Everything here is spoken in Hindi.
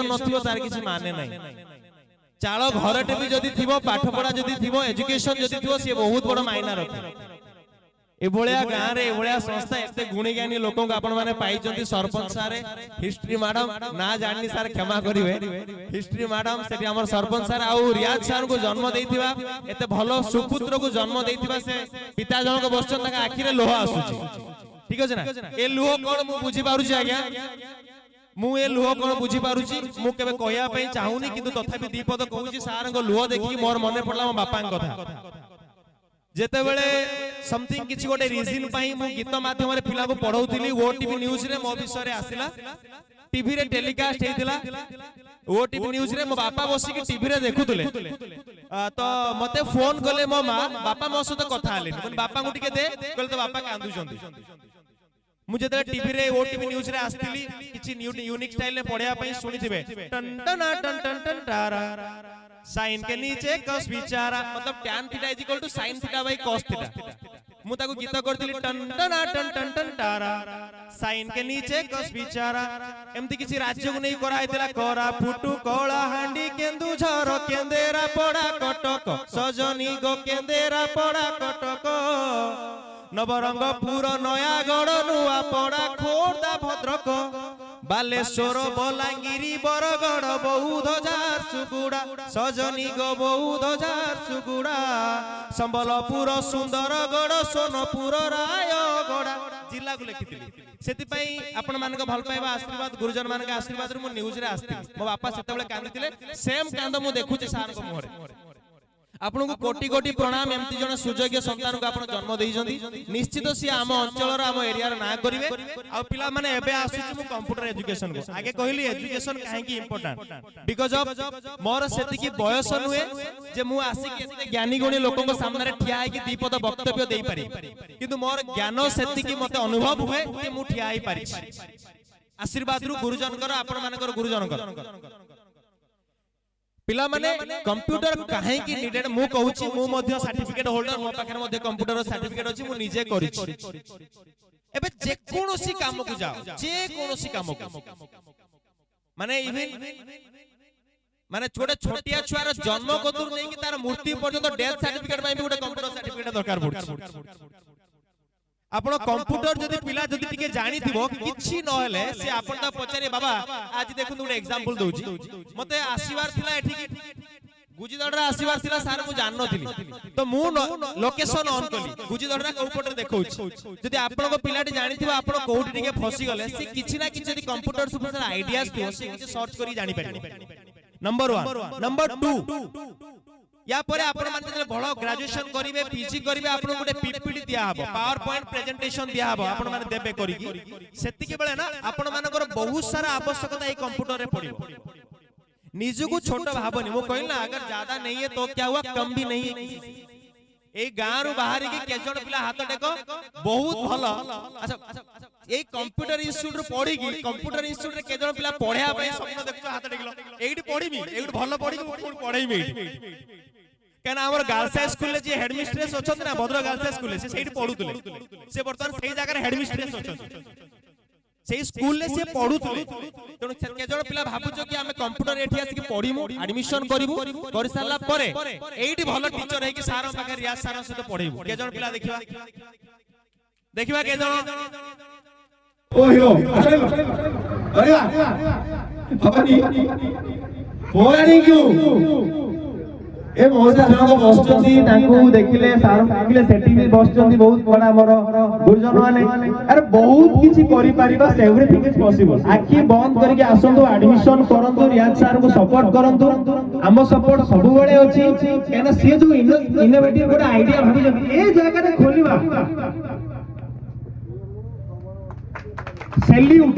नथिबो तार किछि माने नै चालो घरटे भी जदि थिबो पाठ पढ़ा जदि थिबो एजुकेशन जदि थिबो से बहुत बड़ मायना रखे ए भलिया गां रे ए भलिया संस्था एते गुणी ज्ञानी लोकों को आपण माने पाइचंती सरपंच सारे हिस्ट्री मैडम ना जाननी सारे क्षमा करिवे हिस्ट्री मैडम सेठी हमर सरपंच सार आ रियाज सार को जन्म देइथिबा एते भलो सुपुत्र को जन्म देइथिबा से पिता जन को बसचन तका आखि रे लोहा आसुची ठीक अछि ना ए लोह कोन मु बुझी पारु छी आज्ञा मु ए लोह कोन बुझी पारु छी मु केबे कहया पई चाहुनी किंतु तथापि दीपद कहूची सार को लोह देखि मोर मने पड़ला मो बापा कथा जेते बेले समथिंग किछि गोटे रीजन पई मु गीत माध्यम रे पिला को पढौतिली ओटीवी न्यूज रे मो विषय रे आसिला टीवी रे टेलीकास्ट हेतिला ओटीवी न्यूज रे मो बापा बसी के टीवी रे देखुतले तो मते फोन कले मो मां बापा मो सहित कथा आले मन बापा को टिके दे कहले तो बापा कांदु जंदी मु जेते टीवी रे ओटीवी न्यूज रे आस्तिली किछि यूनिक स्टाइल रे पढिया पई सुनिथिबे टन टन टन टन टन तारा साइन के नीचे cos बिचारा मतलब tan थीटा इज इक्वल टू sin थीटा बाय cos थीटा मु ताको गीत करथिली टन टन टन टन टन तारा साइन के नीचे cos बिचारा एमती किछि राज्य को नै करा हेतला कोरा फुटू कोळा हांडी केंदु झर केंदेरा पड़ा कटक सजनी गो केंदेरा पड़ा कटक नवरंगपुर नयागढ़ नुआ पड़ा खोर्धा भद्रक बालेश्वर बलांगिरी बरगढ़ बौद्ध झारसुगुड़ा सजनी गो बौद्ध झारसुगुड़ा संबलपुर सुंदरगढ़ सोनपुर रायगढ़ जिला को लिखिथिली सेति पई आपण मानक भल पाइबा आशीर्वाद गुरुजन मानक आशीर्वाद मु न्यूज रे आस्थिली मो बापा सेते बेले कांदिथिले सेम कांद मु देखुची सार को मोहरे आपन को कोटि कोटि प्रणाम एमती जण सुयोग्य संतान को आपन जन्म देइजंती निश्चित सी आम अंचल आम एरिया रे ना करिवे आ पिला माने एबे आसीची मु कंप्यूटर एजुकेशन को आगे कहली एजुकेशन काहे की इंपोर्टेंट बिकॉज़ ऑफ मोर सेति की बयस नुए जे मु आसी के एते ज्ञानी गुणी लोकन को सामने रे ठिया है कि दीपद वक्तव्य देई पारी किंतु मोर ज्ञान सेति की मते अनुभव हुए कि मु ठिया ही पारी आशीर्वाद रु गुरुजन कर आपन मानकर गुरुजन कर पिला माने कंप्यूटर काहे की नीडेड मु कहूची मु मध्ये सर्टिफिकेट होल्डर मो पाखर मध्ये कंप्यूटर सर्टिफिकेट अछि मु निजे करिछि एबे जे कोनोसी काम को जाओ जे कोनोसी काम को माने इवन माने छोटे छोटिया छुआर जन्म कतुर नै कि तार मूर्ति पर्यंत डेथ सर्टिफिकेट पई भी गोटे कंप्यूटर सर्टिफिकेट दरकार पड़छ आपण कंप्यूटर जदी पिला जदी टिके जानि थिबो किछि न हेले से आपण ता पचारे बाबा आज देखु गोटे एग्जांपल दउची मते आसीवार थिला एठी गुजीदडरा आसीवार थिला सार मु जान नथिली तो मु लोकेशन ऑन कली गुजीदडरा को ऊपर देखौची जदी आपण को पिलाटी जानि थिबो आपण कोउठी टिके फसी गले से किछि ना किछि जदी कंप्यूटर सुपर आइडियाज थिबो से किछि सर्च करी जानि पारि नंबर 1 नंबर 2 या परे आपण माने बड़ ग्रेजुएशन करिवे पीजी करिवे आपण गोटे पीपीटी दिया हबो पावर पॉइंट प्रेजेंटेशन दिया हबो आपण माने देबे करी सेति के बेले ना आपण मानकर बहुत सारा आवश्यकता ए कंप्यूटर रे पड़िबो निज को छोटा भाबनी मो कहल ना अगर ज्यादा नहीं है तो क्या हुआ कम भी नहीं है ए गां रु बाहर के केजण पिला हाथ टेको बहुत भलो अच्छा ए कंप्यूटर इंस्टीट्यूट रो पढ़ी की कंप्यूटर इंस्टीट्यूट रे केजण पिला पढिया पई स्वप्न देखछ हाथ टेकलो एइडी पढीमी एइडी भलो पढी को पढाइमी केना हमर गर्ल्स हाई स्कूल जे हेड मिस्ट्रेस अछत ना भद्र गर्ल्स हाई स्कूल से सेठी पढुतले से वर्तमान सेही जगह रे हेड मिस्ट्रेस अछत सेही स्कूल ले से पढुतले तनो केजण पिला भाबुचो कि हमें कंप्यूटर एठी आसी कि पढीमु एडमिशन करिवु करि सारला परे एइडी भलो टीचर है कि सार पाखे रियाज सार से तो पढेइबु केजण पिला देखिबा देखिबा केजण ओ हिरो अरे भवानी मॉर्निंग यू ए मोजा जन बसचंती ताकू देखिले सार देखिले सेटिंग भी बसचंती बहुत बड़ा हमर गुरुजन माने अरे बहुत किछि करि परिबा एवरीथिंग इज पॉसिबल आखि बंद करके आसंतु एडमिशन करंतु रियाज सर को सपोर्ट करंतु हम सपोर्ट सब बळे अछि केना से जो इनोवेटिव गोटे आईडिया भाबी ए जगह रे खोलिबा सैल्यूट